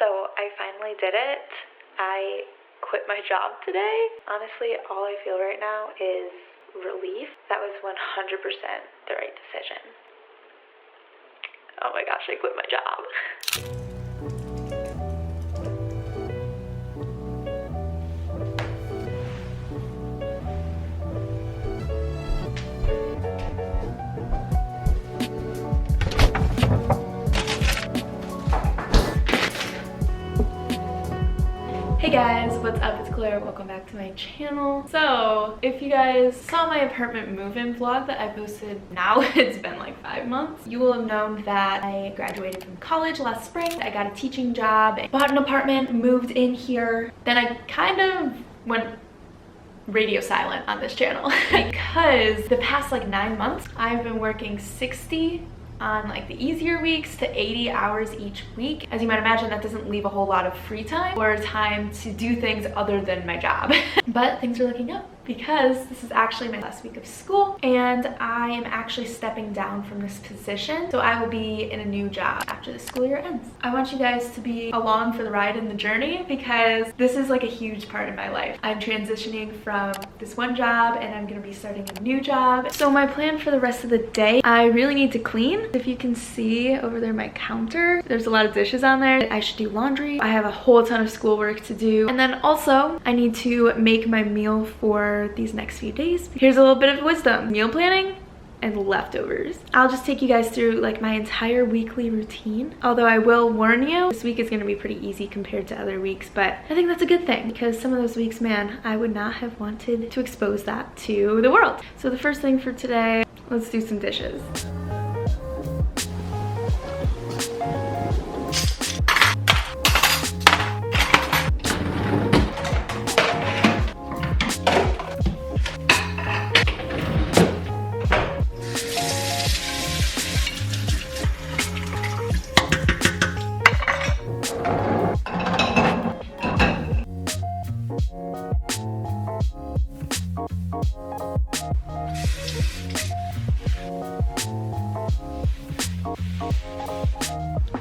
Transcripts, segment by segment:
So I finally did it. I quit my job today. Honestly, all I feel right now is relief. That was 100% the right decision. Oh my gosh, I quit my job. Hey guys, what's up? It's Claire. Welcome back to my channel. So, if you guys saw my apartment move-in vlog that I posted, now it's been like 5 months, you will have known that I graduated from college last spring. I got a teaching job, bought an apartment, moved in here. Then I kind of went radio silent on this channel because the past like 9 months, I've been working 60 on like the easier weeks to 80 hours each week. As you might imagine, that doesn't leave a whole lot of free time or time to do things other than my job. But things are looking up because this is actually my last week of school and I am actually stepping down from this position. So I will be in a new job after the school year ends. I want you guys to be along for the ride in the journey because this is like a huge part of my life. I'm transitioning from this one job and I'm gonna be starting a new job. So my plan for the rest of the day, I really need to clean. If you can see over there my counter, there's a lot of dishes on there. I should do laundry. I have a whole ton of schoolwork to do. And then also I need to make my meal for these next few days. Here's a little bit of wisdom. Meal planning and leftovers. I'll just take you guys through like my entire weekly routine. Although I will warn you, this week is gonna be pretty easy compared to other weeks, but I think that's a good thing because some of those weeks, man, I would not have wanted to expose that to the world. So the first thing for today, let's do some dishes.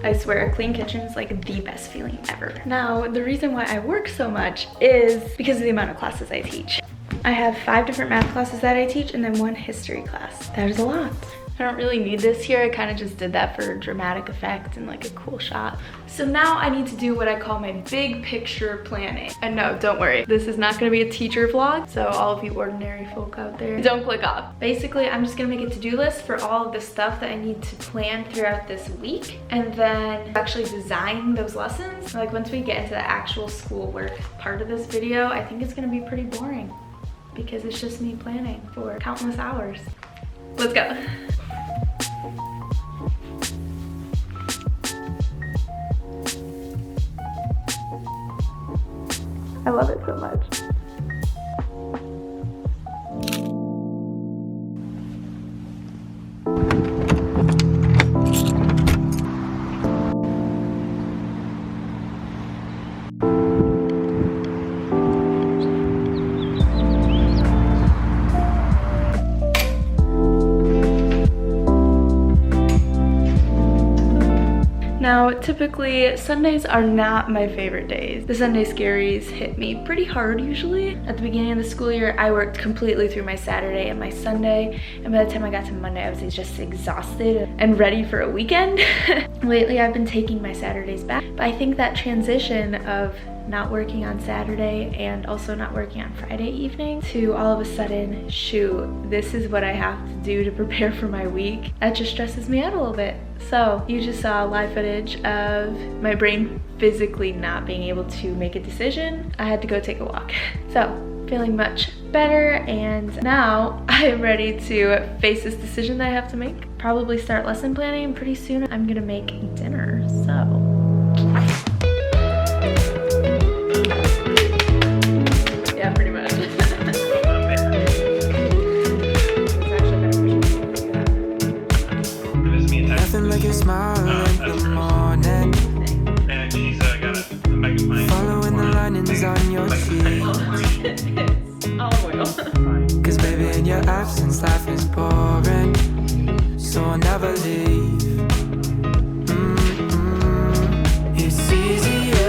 I swear, a clean kitchen is like the best feeling ever. Now, the reason why I work so much is because of the amount of classes I teach. I have 5 different math classes that I teach and then 1 history class. That is a lot. I don't really need this here. I kind of just did that for dramatic effect and like a cool shot. So now I need to do what I call my big picture planning. And no, don't worry. This is not gonna be a teacher vlog. So all of you ordinary folk out there, don't click off. Basically, I'm just gonna make a to-do list for all of the stuff that I need to plan throughout this week. And then actually design those lessons. Like once we get into the actual schoolwork part of this video, I think it's gonna be pretty boring because it's just me planning for countless hours. Let's go. I love it so much. Now, typically, Sundays are not my favorite days. The Sunday scaries hit me pretty hard usually. At the beginning of the school year, I worked completely through my Saturday and my Sunday, and by the time I got to Monday, I was just exhausted and ready for a weekend. Lately, I've been taking my Saturdays back, but I think that transition of not working on Saturday and also not working on Friday evening to all of a sudden, shoot, this is what I have to do to prepare for my week. That just stresses me out a little bit. So you just saw live footage of my brain physically not being able to make a decision. I had to go take a walk. So feeling much better, and now I am ready to face this decision that I have to make. Probably start lesson planning. Pretty soon I'm gonna make dinner, so. Yeah, pretty much. Nothing like a smile in the morning. And she's got a magnifying. Following the linings on your sheet. Olive oil. Cause baby, in your absence, life is boring. So I'll never leave. It's easier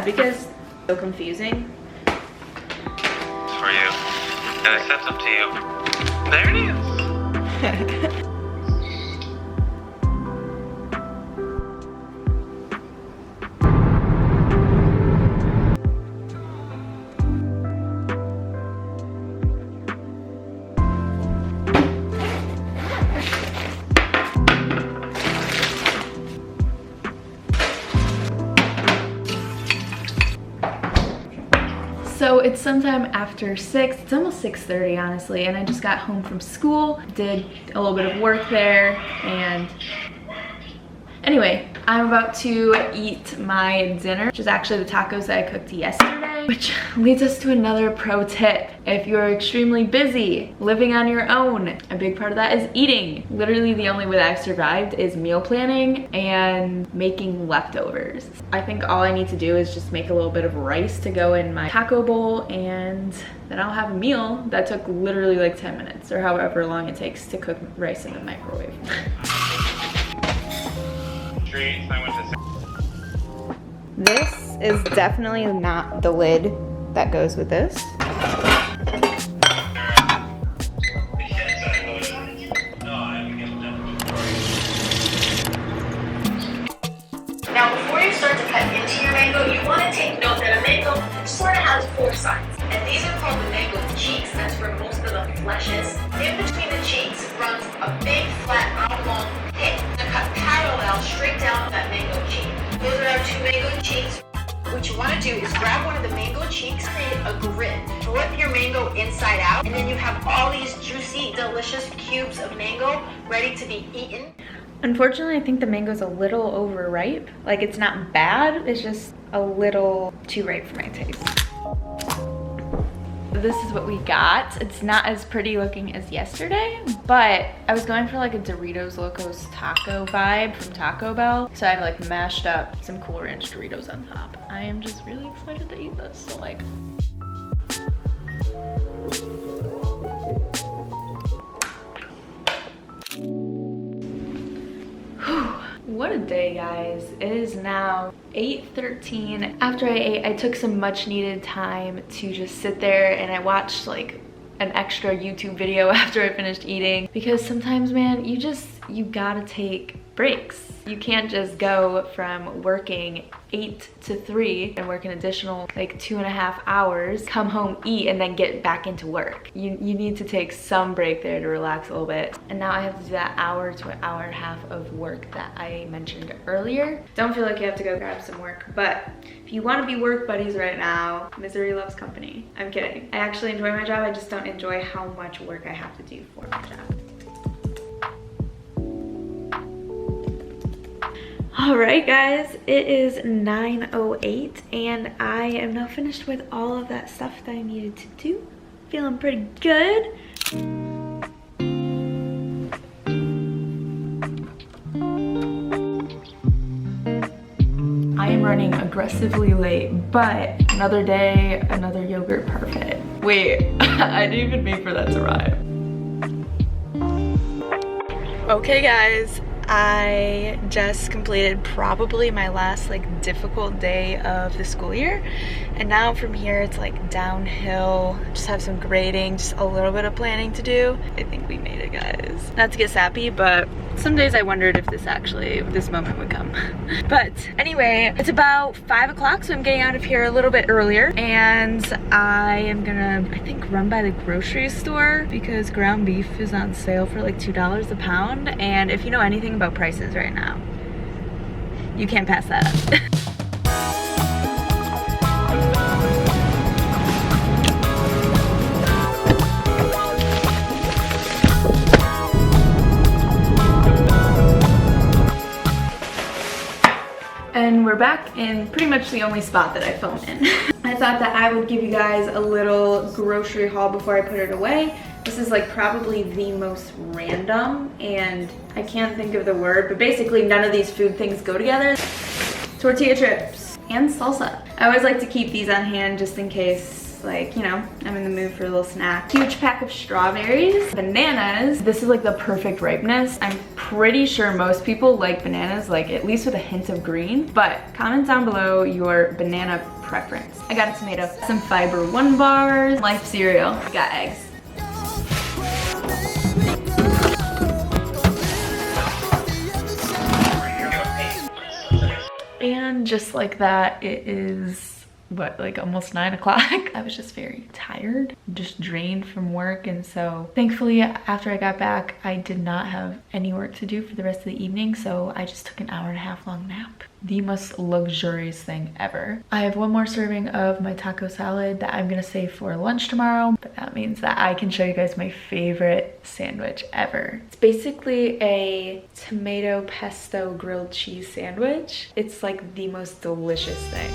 Because it's so confusing. It's for you. And I sent them to you. There it is. So it's sometime after 6, it's almost 6:30 honestly, and I just got home from school, did a little bit of work there, and anyway, I'm about to eat my dinner, which is actually the tacos that I cooked yesterday, which leads us to another pro tip. If you're extremely busy, living on your own, a big part of that is eating. Literally the only way that I've survived is meal planning and making leftovers. I think all I need to do is just make a little bit of rice to go in my taco bowl, and then I'll have a meal that took literally like 10 minutes or however long it takes to cook rice in the microwave. This is definitely not the lid that goes with this. Now, before you start to cut into your mango, you want to take note that a mango sort of has 4 sides. And these are called the mango cheeks. That's where most of the flesh is. In between the cheeks runs a big, flat, oblong pit that cut parallel straight down that mango cheek. Those are our 2 mango cheeks. What you want to do is grab one of the mango cheeks, create a grid, flip your mango inside out, and then you have all these juicy, delicious cubes of mango ready to be eaten. Unfortunately, I think the mango's a little overripe. Like, it's not bad, it's just a little too ripe for my taste. This is what we got. It's not as pretty looking as yesterday, but I was going for like a Doritos Locos taco vibe from Taco Bell. So I like mashed up some Cool Ranch Doritos on top. I am just really excited to eat this. So like, what a day, guys. It is now 8:13. After I ate, I took some much needed time to just sit there and I watched like an extra YouTube video after I finished eating, because sometimes, man, you gotta take breaks. You can't just go from working 8 to 3 and work an additional like 2.5 hours, come home, eat, and then get back into work. You need to take some break there to relax a little bit. And now I have to do that hour to an hour and a half of work that I mentioned earlier. Don't feel like you have to go grab some work, but if you want to be work buddies right now, misery loves company. I'm kidding. I actually enjoy my job. I just don't enjoy how much work I have to do for my job. All right, guys, it is 9:08 and I am now finished with all of that stuff that I needed to do. Feeling pretty good. I am running aggressively late, but another day, another yogurt parfait. Wait, I didn't even mean for that to rhyme. Okay, guys. I just completed probably my last like difficult day of the school year, and now from here it's like downhill. Just have some grading, just a little bit of planning to do. I think we made it, guys. Not to get sappy, but some days I wondered if this moment would come. But anyway, it's about 5 o'clock, so I'm getting out of here a little bit earlier, and I am gonna, I think, run by the grocery store because ground beef is on sale for like $2 a pound, and if you know anything about prices right now, you can't pass that up. And we're back in pretty much the only spot that I film in. I thought that I would give you guys a little grocery haul before I put it away. This is like probably the most random, and I can't think of the word, but basically none of these food things go together. Tortilla chips and salsa. I always like to keep these on hand just in case Like, you know, I'm in the mood for a little snack. Huge pack of strawberries. Bananas. This is like the perfect ripeness. I'm pretty sure most people like bananas, like at least with a hint of green, but comment down below your banana preference. I got a tomato, some Fiber One bars, Life cereal, I got eggs. And just like that, it is, what, like almost 9 o'clock? I was just very tired, just drained from work. And so thankfully, after I got back, I did not have any work to do for the rest of the evening. So I just took an 1.5 hour long nap. The most luxurious thing ever. I have one more serving of my taco salad that I'm gonna save for lunch tomorrow, but that means that I can show you guys my favorite sandwich ever. It's basically a tomato pesto grilled cheese sandwich. It's like the most delicious thing.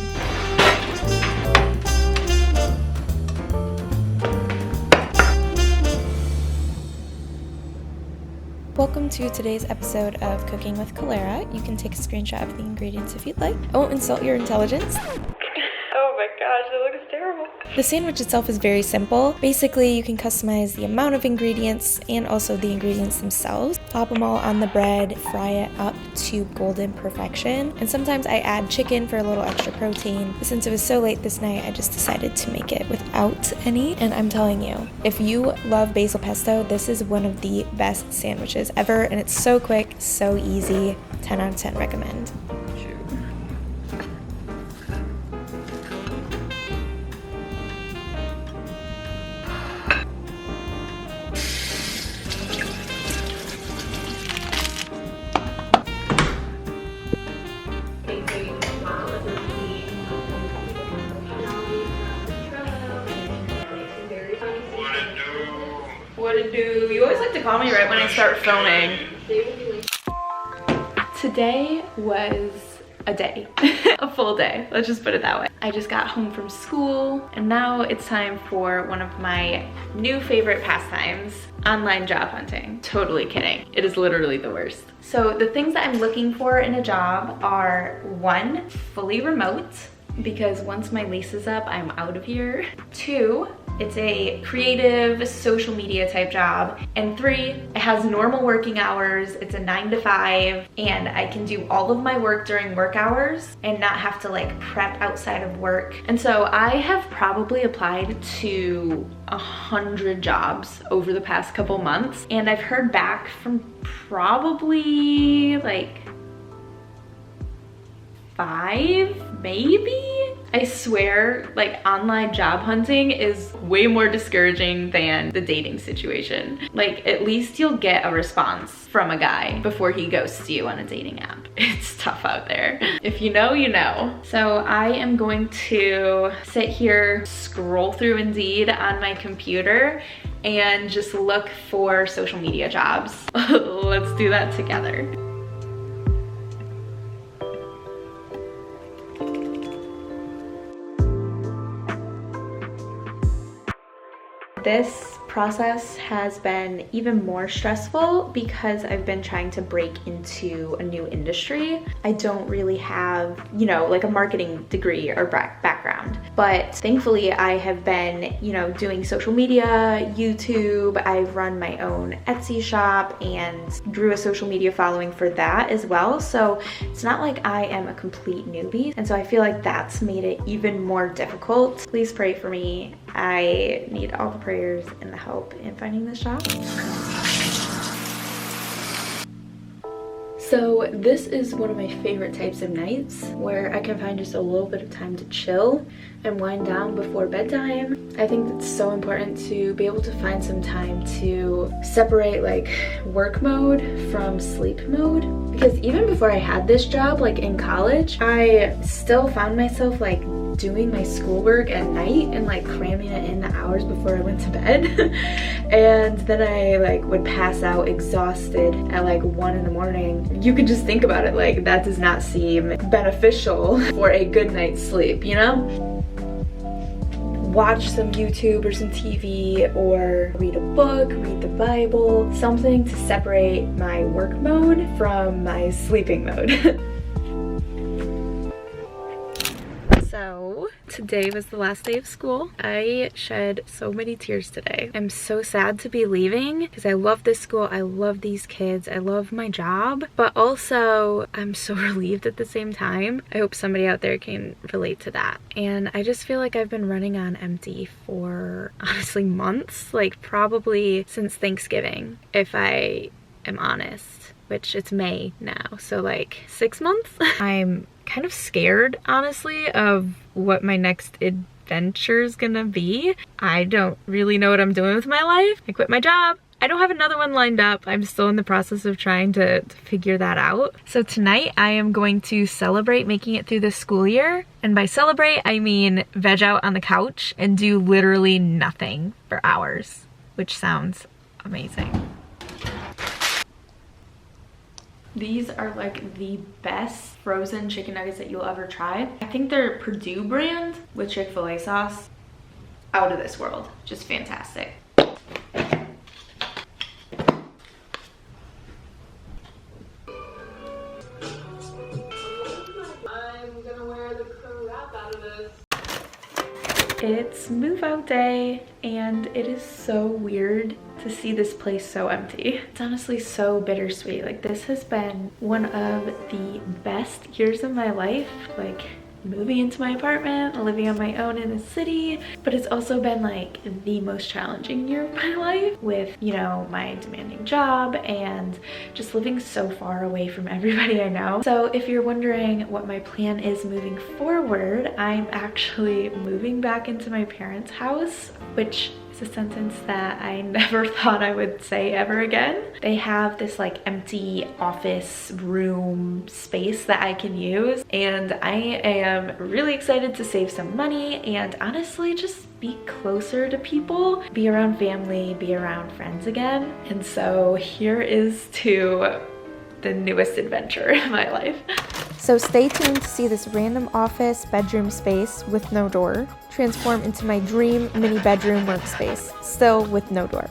Welcome to today's episode of Cooking with Calera. You can take a screenshot of the ingredients if you'd like. I won't insult your intelligence. Oh my gosh, it looks terrible. The sandwich itself is very simple. Basically, you can customize the amount of ingredients and also the ingredients themselves. Pop them all on the bread, fry it up to golden perfection. And sometimes I add chicken for a little extra protein. But since it was so late this night, I just decided to make it without any. And I'm telling you, if you love basil pesto, this is one of the best sandwiches ever. And it's so quick, so easy. 10 out of 10 recommend. What it do? You always like to call me right when I start filming. Today was a day. A full day, let's just put it that way. I just got home from school and now it's time for one of my new favorite pastimes, online job hunting. Totally kidding. It is literally the worst. So the things that I'm looking for in a job are 1, fully remote, because once my lease is up, I'm out of here. 2, it's a creative social media type job. And 3, it has normal working hours. It's a 9 to 5 and I can do all of my work during work hours and not have to like prep outside of work. And so I have probably applied to 100 jobs over the past couple months and I've heard back from probably like 5, maybe? I swear, like online job hunting is way more discouraging than the dating situation. Like at least you'll get a response from a guy before he ghosts you on a dating app. It's tough out there. If you know, you know. So I am going to sit here, scroll through Indeed on my computer and just look for social media jobs. Let's do that together. This process has been even more stressful because I've been trying to break into a new industry. I don't really have, you know, like a marketing degree or background, but thankfully I have been, you know, doing social media, YouTube. I've run my own Etsy shop and grew a social media following for that as well. So it's not like I am a complete newbie. And so I feel like that's made it even more difficult. Please pray for me. I need all the prayers and the help in finding this job. So this is one of my favorite types of nights where I can find just a little bit of time to chill and wind down before bedtime. I think it's so important to be able to find some time to separate like work mode from sleep mode, because even before I had this job, like in college, I still found myself like doing my schoolwork at night and like cramming it in the hours before I went to bed. And then I like would pass out exhausted at like 1 in the morning. You could just think about it, like that does not seem beneficial for a good night's sleep, you know? Watch some YouTube or some TV or read a book, read the Bible, something to separate my work mode from my sleeping mode. So So today was the last day of school. I shed so many tears today. I'm so sad to be leaving because I love this school. I love these kids. I love my job, but also I'm so relieved at the same time. I hope somebody out there can relate to that. And I just feel like I've been running on empty for honestly months, like probably since Thanksgiving, if I am honest, which it's May now. So like 6 months. I'm kind of scared, honestly, of what my next adventure is gonna be. I don't really know what I'm doing with my life. I quit my job. I don't have another one lined up. I'm still in the process of trying to figure that out. So tonight I am going to celebrate making it through this school year. And by celebrate, I mean veg out on the couch and do literally nothing for hours, which sounds amazing. These are like the best frozen chicken nuggets that you'll ever try. I think they're Purdue brand with Chick-fil-A sauce. Out of this world. Just fantastic. I'm gonna wear the crap out of this. It's move out day and it is so weird to see this place so empty. It's honestly so bittersweet. Like, this has been one of the best years of my life, like moving into my apartment, living on my own in the city, but it's also been like the most challenging year of my life with, you know, my demanding job and just living so far away from everybody I know. So if you're wondering what my plan is moving forward, I'm actually moving back into my parents' house, which is a sentence that I never thought I would say ever again. They have this like empty office room space that I can use, and I am really excited to save some money and honestly just be closer to people, be around family, be around friends again. And so here is to the newest adventure in my life. So stay tuned to see this random office bedroom space with no door transform into my dream mini bedroom workspace, still with no door.